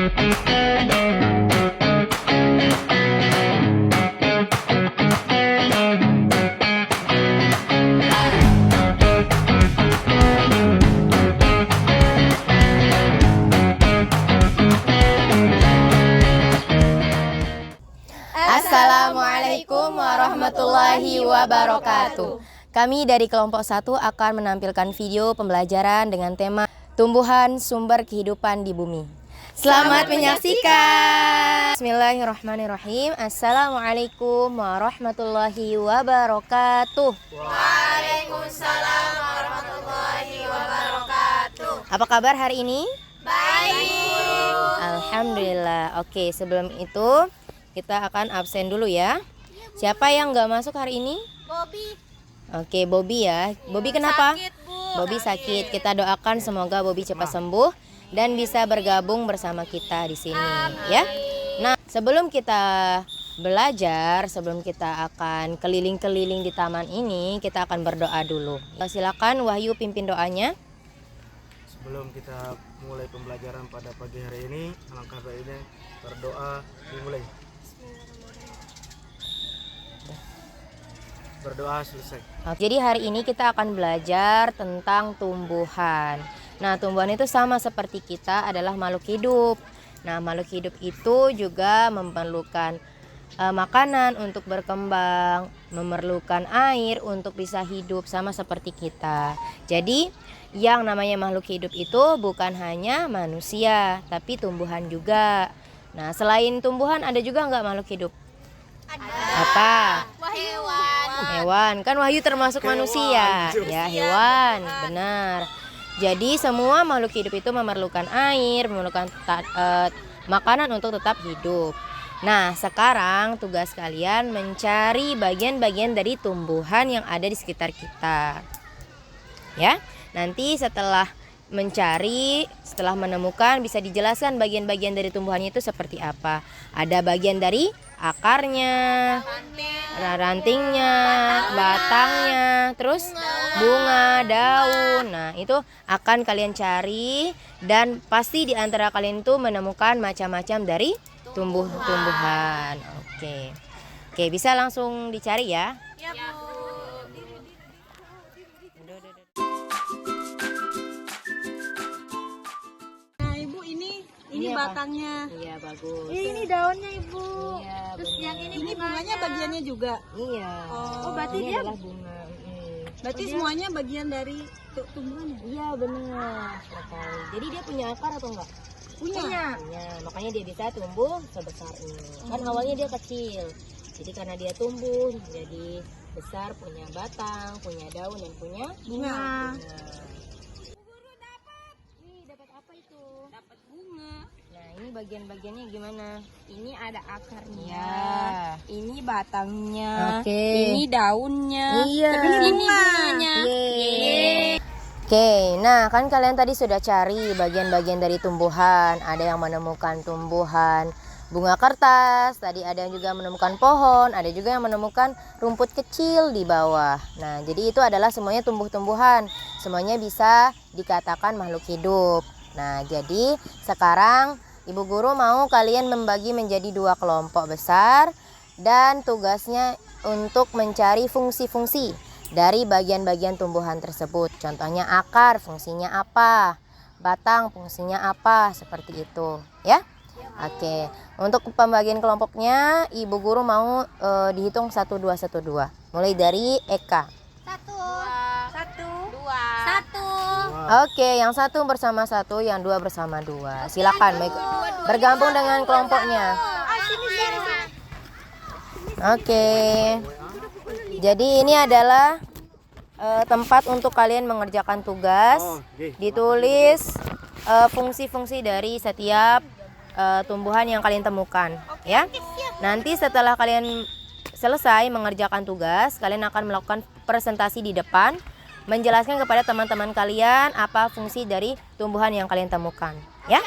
Assalamualaikum warahmatullahi wabarakatuh. Kami dari kelompok 1 akan menampilkan video pembelajaran dengan tema tumbuhan sumber kehidupan di bumi. Selamat menyaksikan. Bismillahirrahmanirrahim. Assalamualaikum warahmatullahi wabarakatuh. Waalaikumsalam warahmatullahi wabarakatuh. Apa kabar hari ini? Baik. Alhamdulillah. Oke, sebelum itu kita akan absen dulu ya. Siapa yang nggak masuk hari ini? Bobby. Oke, Bobby ya. Bobby kenapa? Sakit, Bu. Bobby sakit. Kita doakan semoga Bobby cepat sembuh dan bisa bergabung bersama kita di sini, ya. Nah, sebelum kita belajar, sebelum kita akan keliling-keliling di taman ini, kita akan berdoa dulu. Silakan Wahyu pimpin doanya. Sebelum kita mulai pembelajaran pada pagi hari ini, alangkah baiknya berdoa dimulai. Berdoa selesai. Jadi hari ini kita akan belajar tentang tumbuhan. Nah, tumbuhan itu sama seperti kita adalah makhluk hidup. Nah, makhluk hidup itu juga memerlukan makanan untuk berkembang, memerlukan air untuk bisa hidup sama seperti kita. Jadi, yang namanya makhluk hidup itu bukan hanya manusia, tapi tumbuhan juga. Nah, selain tumbuhan ada juga nggak makhluk hidup? Apa? Hewan. Kan Wahyu termasuk manusia. Ya, hewan. Benar. Jadi semua makhluk hidup itu memerlukan air, memerlukan makanan untuk tetap hidup. Nah, sekarang tugas kalian mencari bagian-bagian dari tumbuhan yang ada di sekitar kita. Ya. Nanti setelah mencari, setelah menemukan, bisa dijelaskan bagian-bagian dari tumbuhannya itu seperti apa. Ada bagian dari akarnya, rantingnya, batangnya, terus bunga, daun. Nah, itu akan kalian cari dan pasti di antara kalian itu menemukan macam-macam dari tumbuh-tumbuhan. Oke, bisa langsung dicari ya. Ya, Bu. Nah, Ibu, ini batangnya. Iya, bagus. Ini daunnya, Ibu. Iya, Terus benar. yang ini bunganya bagiannya juga. Iya. Oh, berarti ini dia adalah bunga. Berarti semuanya bagian dari tumbuhannya. Iya, benar. Sekali. Jadi dia punya akar atau enggak? Punya. Punya. Makanya dia bisa tumbuh sebesar ini. Kan awalnya dia kecil. Jadi karena dia tumbuh jadi besar, punya batang, punya daun dan punya Bunga. Dapat apa itu? Dapat bunga. Nah, ini bagian-bagiannya gimana? Ini ada akarnya. Iya. Ini batangnya. Oke. Ini daunnya. Iya. Terus ini bunganya. Yeay. Oke, nah kan kalian tadi sudah cari bagian-bagian dari tumbuhan. Ada yang menemukan tumbuhan bunga kertas, tadi ada yang juga menemukan pohon, ada juga yang menemukan rumput kecil di bawah. Nah, jadi itu adalah semuanya tumbuh-tumbuhan. Semuanya bisa dikatakan makhluk hidup. Nah, jadi sekarang Ibu Guru mau kalian membagi menjadi 2 kelompok besar dan tugasnya untuk mencari fungsi-fungsi dari bagian-bagian tumbuhan tersebut. Contohnya akar, fungsinya apa? Batang, fungsinya apa? Seperti itu, ya. Oke, untuk pembagian kelompoknya Ibu Guru mau dihitung 1 2 1 2. Mulai dari Eka. 1 2 Oke, yang 1 bersama 1, yang 2 bersama 2. Silakan bergabung dengan kelompoknya. Oke. Jadi ini adalah tempat untuk kalian mengerjakan tugas. Ditulis fungsi-fungsi dari setiap tumbuhan yang kalian temukan, ya. Nanti setelah kalian selesai mengerjakan tugas, kalian akan melakukan presentasi di depan, menjelaskan kepada teman-teman kalian apa fungsi dari tumbuhan yang kalian temukan, ya.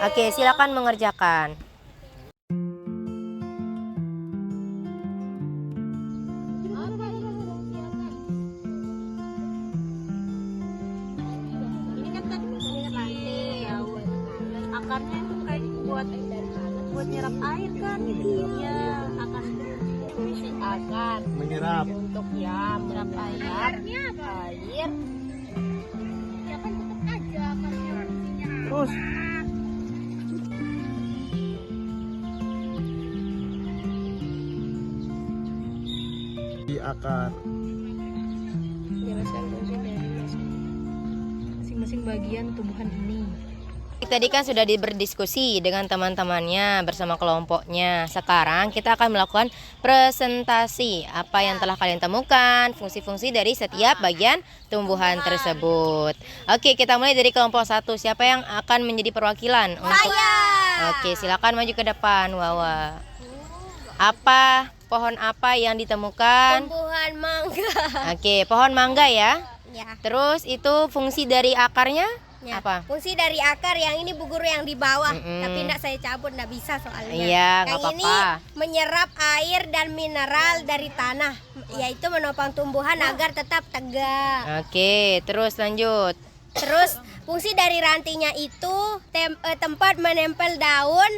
Oke, silakan mengerjakan. Ini kan tadi akarnya itu kayak buat nyerap air kan. Iya, akan fungsi akar Menyerap. untuk ya menyerap air. Air. Ya kan tetap aja akarnya fungsinya. Terus di akar. Jelaskan fungsi dari masing-masing bagian tumbuhan ini. Tadi kan sudah berdiskusi dengan teman-temannya bersama kelompoknya. Sekarang kita akan melakukan presentasi apa yang telah kalian temukan, fungsi-fungsi dari setiap bagian tumbuhan tersebut. Oke, kita mulai dari kelompok 1. Siapa yang akan menjadi perwakilan? Oke, silakan maju ke depan, Wawa. Pohon apa yang ditemukan? Tumbuhan mangga. Oke, pohon mangga ya. Ya. Terus itu fungsi dari akarnya Ya. apa? Fungsi dari akar yang ini bu guru yang di bawah, Mm-mm. tapi enggak saya cabut, enggak bisa soalnya. Iya, nggak Yang ini apa-apa. menyerap air dan mineral dari tanah, yaitu menopang tumbuhan agar tetap tegak. Oke, terus lanjut. Terus fungsi dari rantingnya itu tempat menempel daun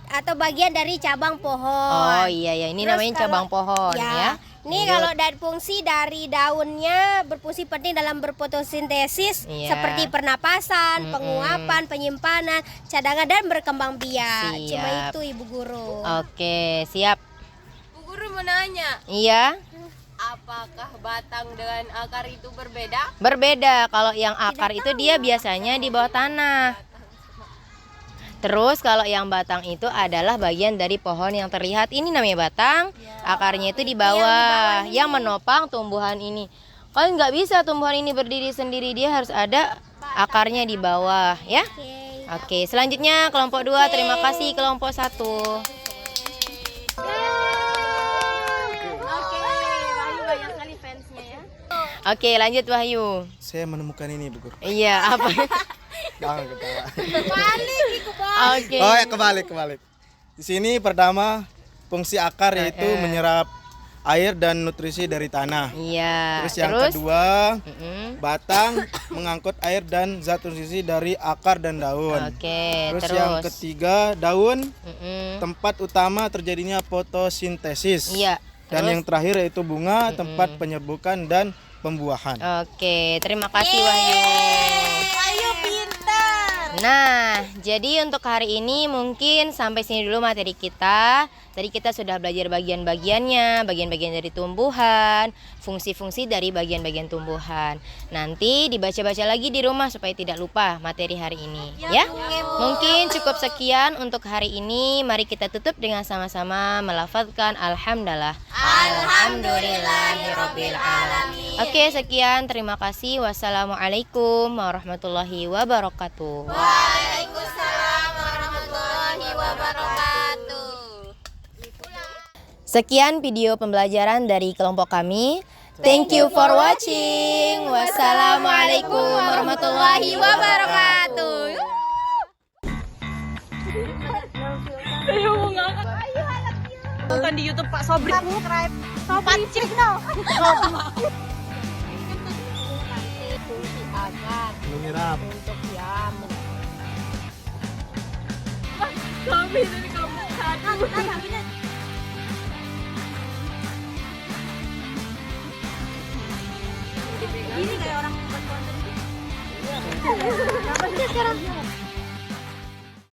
atau bagian dari cabang pohon. Oh iya ya, ini Terus namanya kalau- cabang pohon ya. Ini Lanjut. kalau dari fungsi dari daunnya berfungsi penting dalam berfotosintesis Iya. seperti pernapasan, Mm-mm. penguapan, penyimpanan, cadangan dan berkembang biak. Siap. Cuma itu Ibu Guru. Oke, siap. Bu Guru mau nanya, Iya, apakah batang dengan akar itu berbeda? berbeda. Kalau yang akar itu dia biasanya di bawah tanah. Terus kalau yang batang itu adalah bagian dari pohon yang terlihat. Ini namanya batang. Akarnya itu di bawah, yang menopang tumbuhan ini. Kalau nggak bisa tumbuhan ini berdiri sendiri, dia harus ada akarnya di bawah, ya. Oke. Oke, selanjutnya kelompok 2. Terima kasih kelompok 1. Oke, Wahyu banyak sekali fansnya ya. Oke, lanjut Wahyu. Saya menemukan ini, Bu Guru. Iya, apa? Jangan ketawa. Oke. Oh ya, kebalik. Di sini pertama fungsi akar yaitu menyerap air dan nutrisi dari tanah. Iya. Terus yang kedua, Mm-mm. batang mengangkut air dan zat nutrisi dari akar dan daun. Oke, Terus terus. yang ketiga, daun Mm-mm. tempat utama terjadinya fotosintesis. Iya. Dan terus. yang terakhir yaitu bunga tempat penyerbukan dan pembuahan. Oke, terima kasih Wahyu. Ayo pintar. Nah, jadi untuk hari ini mungkin sampai sini dulu materi kita. Tadi kita sudah belajar bagian-bagiannya, bagian-bagian dari tumbuhan, fungsi-fungsi dari bagian-bagian tumbuhan. Nanti dibaca-baca lagi di rumah supaya tidak lupa materi hari ini, ya. Mungkin cukup sekian untuk hari ini. Mari kita tutup dengan sama-sama melafazkan alhamdulillah. Alhamdulillahirabbil alamin. Oke, sekian. Terima kasih. Wassalamualaikum warahmatullahi wabarakatuh. Waalaikumsalam warahmatullahi wabarakatuh. Sekian video pembelajaran dari kelompok kami. Thank you for watching. Wassalamualaikum warahmatullahi wabarakatuh. Bukan di YouTube Pak Sobri. Subscribe. Pancing no. Fungsi akar Menyerap. untuk ya Kami dari kelompok 1. Ini kayak orang buat konten gitu. Kenapa sih sekarang?